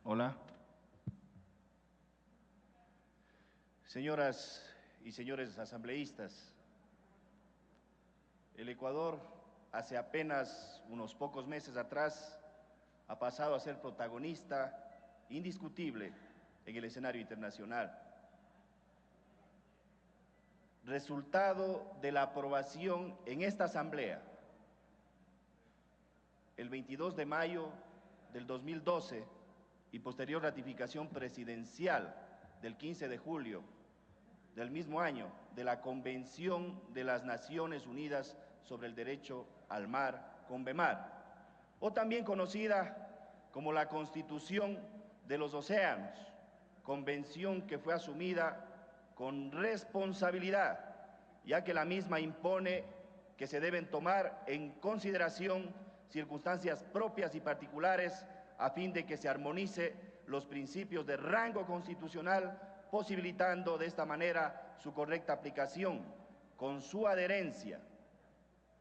Hola. Señoras y señores asambleístas, el Ecuador hace apenas unos pocos meses atrás ha pasado a ser protagonista indiscutible en el escenario internacional. Resultado de la aprobación en esta asamblea, el 22 de mayo del 2012 y posterior ratificación presidencial del 15 de julio del mismo año de la Convención de las Naciones Unidas sobre el Derecho al Mar, CONVEMAR, o también conocida como la Constitución de los Océanos, convención que fue asumida con responsabilidad, ya que la misma impone que se deben tomar en consideración circunstancias propias y particulares a fin de que se armonice los principios de rango constitucional, posibilitando de esta manera su correcta aplicación con su adherencia.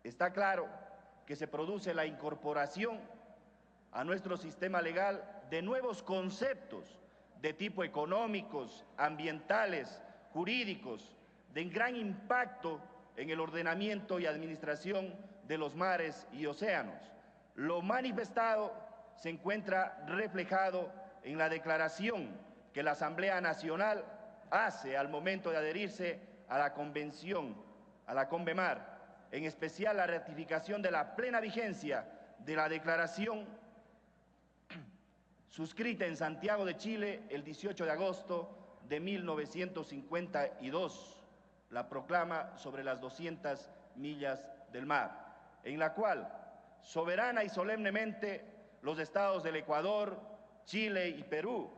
Está claro que se produce la incorporación a nuestro sistema legal de nuevos conceptos de tipo económicos, ambientales, jurídicos, de gran impacto en el ordenamiento y administración de los mares y océanos. Lo manifestado se encuentra reflejado en la declaración que la Asamblea Nacional hace al momento de adherirse a la Convención, a la CONVEMAR, en especial la ratificación de la plena vigencia de la declaración suscrita en Santiago de Chile el 18 de agosto de 1952, la proclama sobre las 200 millas del mar, en la cual soberana y solemnemente los estados del Ecuador, Chile y Perú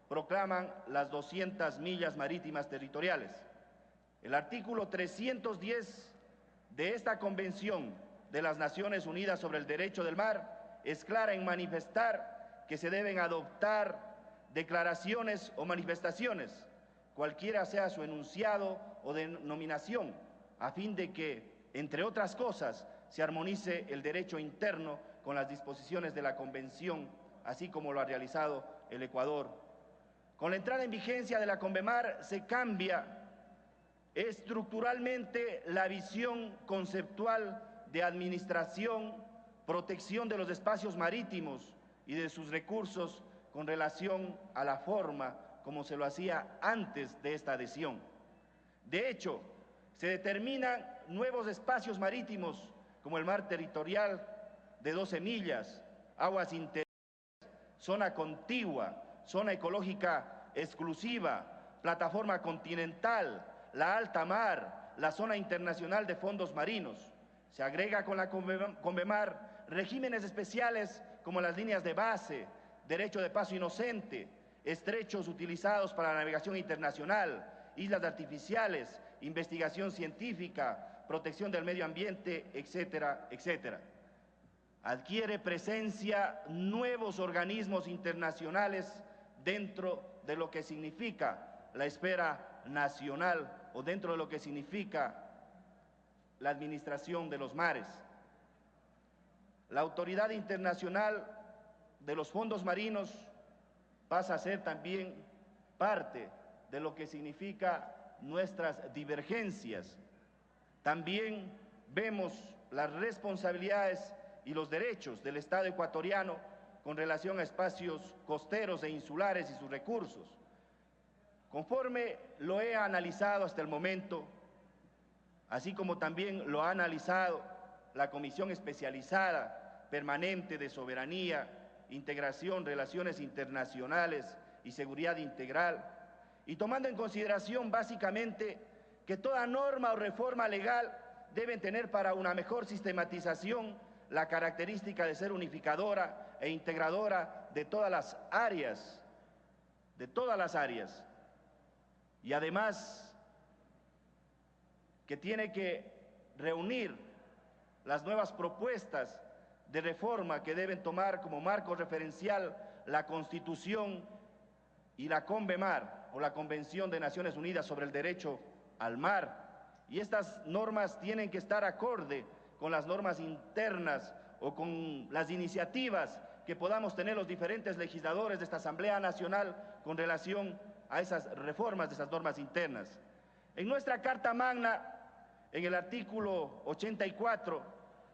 proclaman las 200 millas marítimas territoriales. El artículo 310 de esta Convención de las Naciones Unidas sobre el Derecho del Mar es clara en manifestar que se deben adoptar declaraciones o manifestaciones, cualquiera sea su enunciado o denominación, a fin de que, entre otras cosas, se armonice el derecho interno con las disposiciones de la Convención, así como lo ha realizado el Ecuador. Con la entrada en vigencia de la CONVEMAR se cambia estructuralmente la visión conceptual de administración, protección de los espacios marítimos y de sus recursos con relación a la forma como se lo hacía antes de esta adhesión. De hecho, se determinan nuevos espacios marítimos como el mar territorial de 12 millas, aguas interiores, zona contigua, zona ecológica exclusiva, plataforma continental, la alta mar, la zona internacional de fondos marinos. Se agrega con la CONVEMAR regímenes especiales como las líneas de base, derecho de paso inocente, estrechos utilizados para la navegación internacional, islas artificiales, investigación científica, protección del medio ambiente, etcétera, etcétera. Adquiere presencia nuevos organismos internacionales dentro de lo que significa la esfera nacional o dentro de lo que significa la administración de los mares. La Autoridad Internacional de los Fondos Marinos pasa a ser también parte de lo que significa nuestras divergencias. También vemos las responsabilidades y los derechos del Estado ecuatoriano con relación a espacios costeros e insulares y sus recursos. Conforme lo he analizado hasta el momento, así como también lo ha analizado la Comisión Especializada Permanente de Soberanía, Integración, Relaciones Internacionales y Seguridad Integral, y tomando en consideración básicamente que toda norma o reforma legal deben tener para una mejor sistematización la característica de ser unificadora e integradora de todas las áreas, y además que tiene que reunir las nuevas propuestas de reforma que deben tomar como marco referencial la Constitución y la CONVEMAR, o la Convención de Naciones Unidas sobre el Derecho al Mar. Y estas normas tienen que estar acorde con las normas internas o con las iniciativas que podamos tener los diferentes legisladores de esta Asamblea Nacional con relación a esas reformas de esas normas internas. En nuestra Carta Magna, en el artículo 84,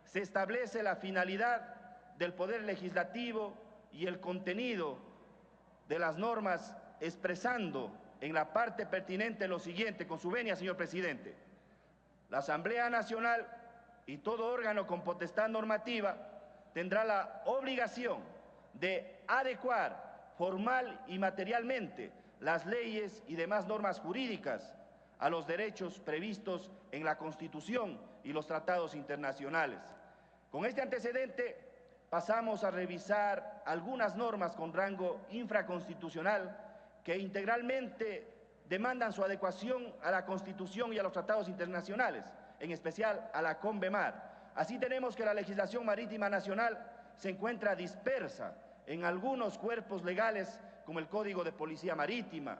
se establece la finalidad del Poder Legislativo y el contenido de las normas, expresando en la parte pertinente lo siguiente, con su venia, señor presidente. La Asamblea Nacional y todo órgano con potestad normativa tendrá la obligación de adecuar formal y materialmente las leyes y demás normas jurídicas a los derechos previstos en la Constitución y los tratados internacionales. Con este antecedente pasamos a revisar algunas normas con rango infraconstitucional que integralmente demandan su adecuación a la Constitución y a los tratados internacionales, en especial a la CONVEMAR. Así tenemos que la legislación marítima nacional se encuentra dispersa en algunos cuerpos legales como el Código de Policía Marítima,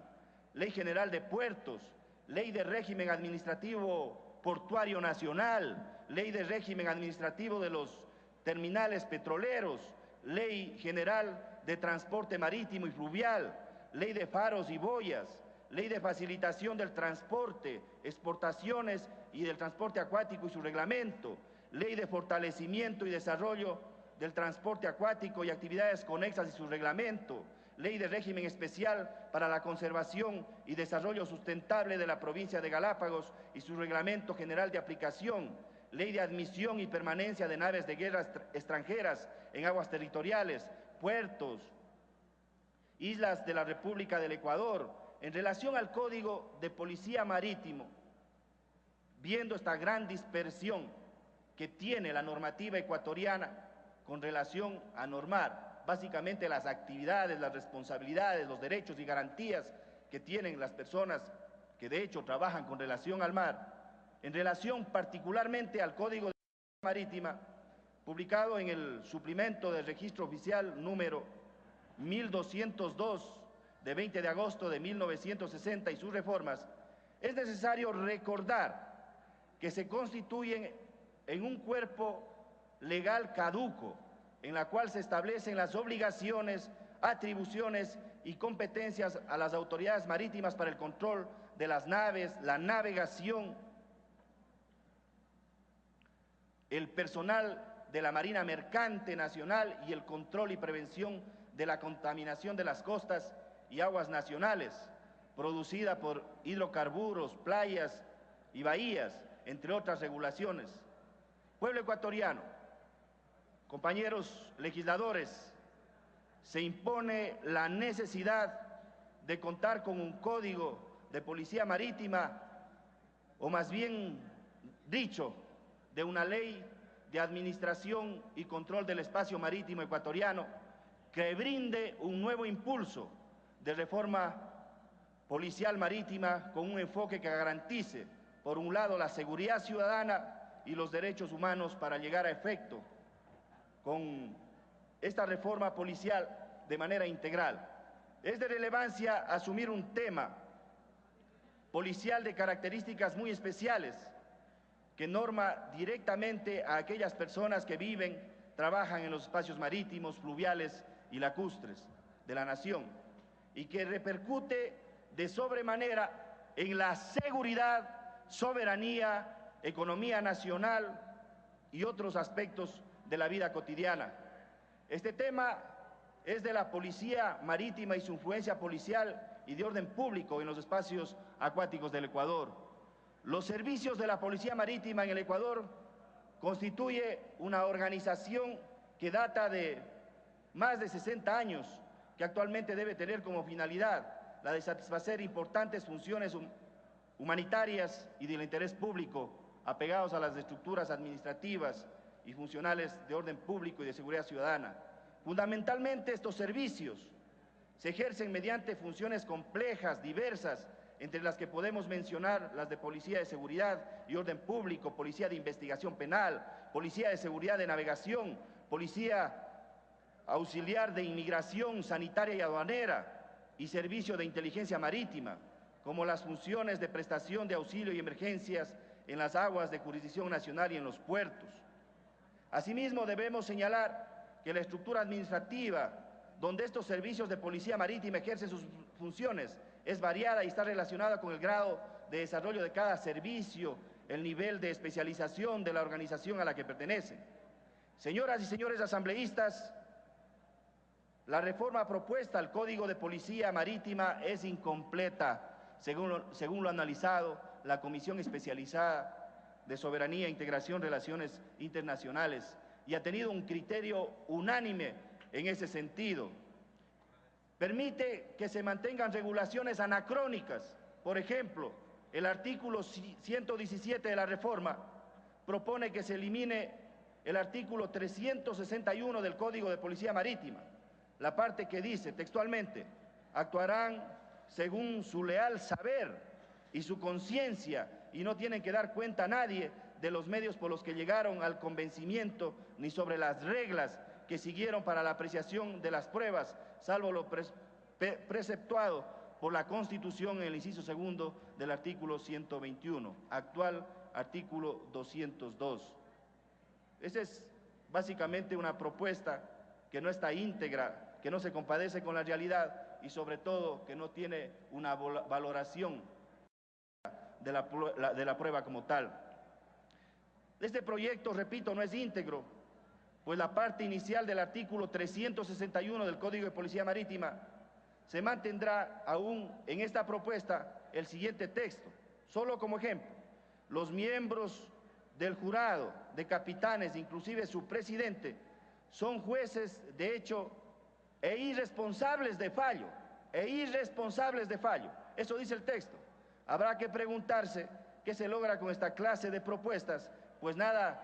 Ley General de Puertos, Ley de Régimen Administrativo Portuario Nacional, Ley de Régimen Administrativo de los Terminales Petroleros, Ley General de Transporte Marítimo y Fluvial, Ley de Faros y Boyas, Ley de Facilitación del Transporte, Exportaciones y del Transporte Acuático y su reglamento, Ley de Fortalecimiento y Desarrollo del Transporte Acuático y actividades conexas y su reglamento, Ley de Régimen Especial para la Conservación y Desarrollo Sustentable de la Provincia de Galápagos y su reglamento general de aplicación, Ley de Admisión y Permanencia de Naves de Guerra extranjeras en aguas territoriales, puertos, islas de la República del Ecuador. En relación al Código de Policía Marítimo, viendo esta gran dispersión que tiene la normativa ecuatoriana con relación a normar básicamente las actividades, las responsabilidades, los derechos y garantías que tienen las personas que de hecho trabajan con relación al mar, en relación particularmente al Código de Policía Marítima, publicado en el suplemento del registro oficial número 1202 de 20 de agosto de 1960 y sus reformas, es necesario recordar que se constituyen en un cuerpo legal caduco, en la cual se establecen las obligaciones, atribuciones y competencias a las autoridades marítimas para el control de las naves, la navegación, el personal de la Marina Mercante Nacional y el control y prevención de la contaminación de las costas y aguas nacionales, producida por hidrocarburos, playas y bahías, entre otras regulaciones. Pueblo ecuatoriano, compañeros legisladores, se impone la necesidad de contar con un código de policía marítima, o más bien dicho, de una ley de administración y control del espacio marítimo ecuatoriano que brinde un nuevo impulso de reforma policial marítima con un enfoque que garantice, por un lado, la seguridad ciudadana y los derechos humanos para llegar a efecto con esta reforma policial de manera integral. Es de relevancia asumir un tema policial de características muy especiales que norma directamente a aquellas personas que viven, trabajan en los espacios marítimos, fluviales y lacustres de la nación y que repercute de sobremanera en la seguridad, soberanía, economía nacional y otros aspectos de la vida cotidiana. Este tema es de la policía marítima y su influencia policial y de orden público en los espacios acuáticos del Ecuador. Los servicios de la policía marítima en el Ecuador constituye una organización que data de más de 60 años, que actualmente debe tener como finalidad la de satisfacer importantes funciones humanitarias y del interés público, apegados a las estructuras administrativas y funcionales de orden público y de seguridad ciudadana. Fundamentalmente estos servicios se ejercen mediante funciones complejas, diversas, entre las que podemos mencionar las de policía de seguridad y orden público, policía de investigación penal, policía de seguridad de navegación, policía auxiliar de inmigración sanitaria y aduanera y servicio de inteligencia marítima, como las funciones de prestación de auxilio y emergencias en las aguas de jurisdicción nacional y en los puertos. Asimismo, debemos señalar que la estructura administrativa donde estos servicios de policía marítima ejercen sus funciones es variada y está relacionada con el grado de desarrollo de cada servicio, el nivel de especialización de la organización a la que pertenecen. Señoras y señores asambleístas, la reforma propuesta al Código de Policía Marítima es incompleta, según lo analizado la Comisión Especializada de Soberanía, Integración, Relaciones Internacionales, y ha tenido un criterio unánime en ese sentido. Permite que se mantengan regulaciones anacrónicas. Por ejemplo, el artículo 117 de la reforma propone que se elimine el artículo 361 del Código de Policía Marítima, la parte que dice textualmente: actuarán según su leal saber y su conciencia y no tienen que dar cuenta a nadie de los medios por los que llegaron al convencimiento ni sobre las reglas que siguieron para la apreciación de las pruebas, salvo lo preceptuado por la Constitución en el inciso segundo del artículo 121, actual artículo 202. Esa es básicamente una propuesta que no está íntegra, que no se compadece con la realidad y sobre todo que no tiene una valoración de la prueba como tal. Este proyecto, repito, no es íntegro, pues la parte inicial del artículo 361 del Código de Policía Marítima se mantendrá aún en esta propuesta el siguiente texto. Solo como ejemplo, los miembros del jurado de capitanes, inclusive su presidente, son jueces de hecho e irresponsables de fallo, Eso dice el texto. Habrá que preguntarse qué se logra con esta clase de propuestas, pues nada,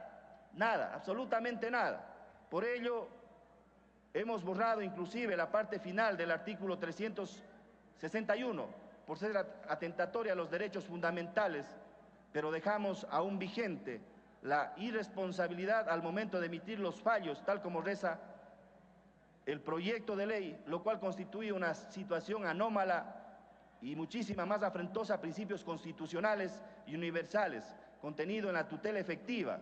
absolutamente nada. Por ello, hemos borrado inclusive la parte final del artículo 361, por ser atentatoria a los derechos fundamentales, pero dejamos aún vigente la irresponsabilidad al momento de emitir los fallos, tal como reza el proyecto de ley, lo cual constituye una situación anómala y muchísima más afrentosa a principios constitucionales y universales, contenido en la tutela efectiva,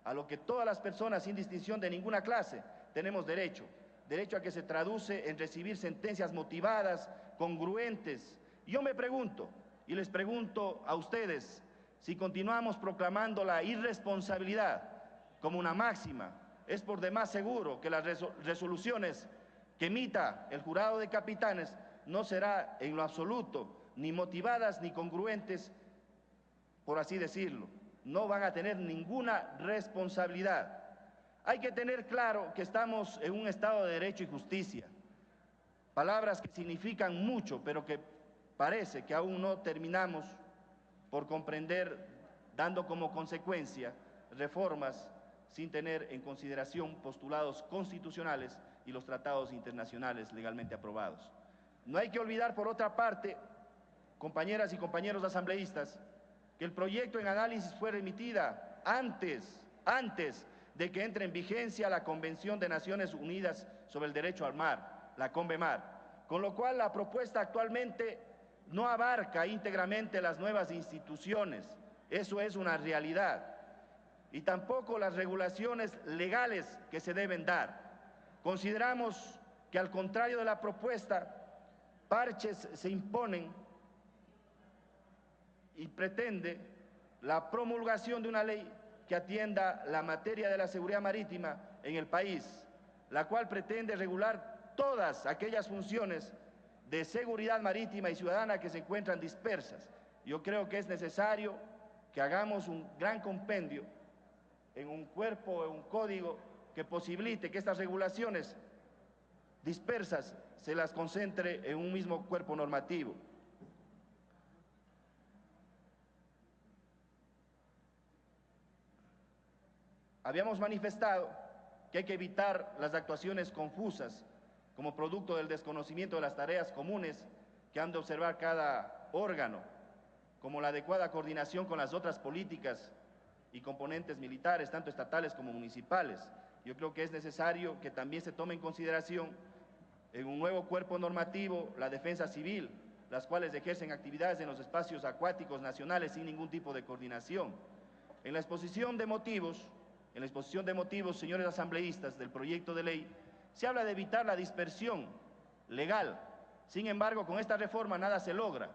a lo que todas las personas, sin distinción de ninguna clase, tenemos derecho a que se traduce en recibir sentencias motivadas, congruentes. Yo me pregunto, y les pregunto a ustedes, si continuamos proclamando la irresponsabilidad como una máxima, es por demás seguro que las resoluciones que emita el jurado de capitanes no será en lo absoluto ni motivadas ni congruentes, por así decirlo. No van a tener ninguna responsabilidad. Hay que tener claro que estamos en un Estado de Derecho y Justicia, palabras que significan mucho, pero que parece que aún no terminamos por comprender, dando como consecuencia reformas sin tener en consideración postulados constitucionales y los tratados internacionales legalmente aprobados. No hay que olvidar, por otra parte, compañeras y compañeros asambleístas, que el proyecto en análisis fue remitida antes de que entre en vigencia la Convención de Naciones Unidas sobre el Derecho al Mar, la CONVEMAR, con lo cual la propuesta actualmente no abarca íntegramente las nuevas instituciones, eso es una realidad, y tampoco las regulaciones legales que se deben dar. Consideramos que, al contrario de la propuesta, parches se imponen y pretende la promulgación de una ley que atienda la materia de la seguridad marítima en el país, la cual pretende regular todas aquellas funciones de seguridad marítima y ciudadana que se encuentran dispersas. Yo creo que es necesario que hagamos un gran compendio en un cuerpo, en un código que posibilite que estas regulaciones dispersas se las concentre en un mismo cuerpo normativo. Habíamos manifestado que hay que evitar las actuaciones confusas como producto del desconocimiento de las tareas comunes que han de observar cada órgano, como la adecuada coordinación con las otras políticas y componentes militares, tanto estatales como municipales. Yo creo que es necesario que también se tome en consideración en un nuevo cuerpo normativo la defensa civil, las cuales ejercen actividades en los espacios acuáticos nacionales sin ningún tipo de coordinación. En la exposición de motivos En la exposición de motivos, señores asambleístas, del proyecto de ley, se habla de evitar la dispersión legal. Sin embargo, con esta reforma nada se logra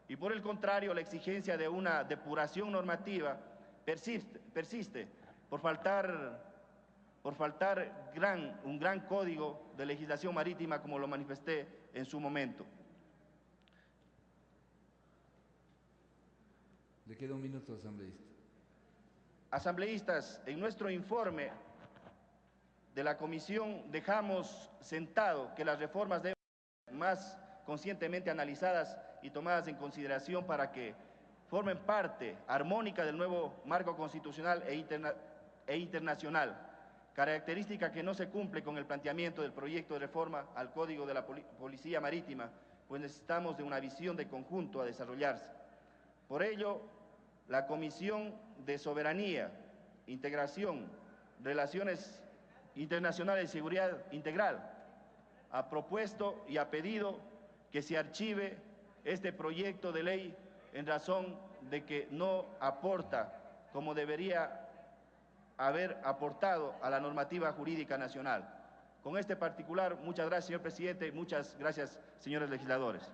y por el contrario, la exigencia de una depuración normativa persiste por faltar un gran código de legislación marítima, como lo manifesté en su momento. Le queda un minuto, asambleísta. Asambleístas, en nuestro informe de la comisión dejamos sentado que las reformas deben ser más conscientemente analizadas y tomadas en consideración para que formen parte armónica del nuevo marco constitucional e internacional, característica que no se cumple con el planteamiento del proyecto de reforma al Código de la Policía Marítima, pues necesitamos de una visión de conjunto a desarrollarse. Por ello, la Comisión de Soberanía, Integración, Relaciones Internacionales y Seguridad Integral ha propuesto y ha pedido que se archive este proyecto de ley en razón de que no aporta como debería haber aportado a la normativa jurídica nacional. Con este particular, muchas gracias, señor presidente, muchas gracias, señores legisladores.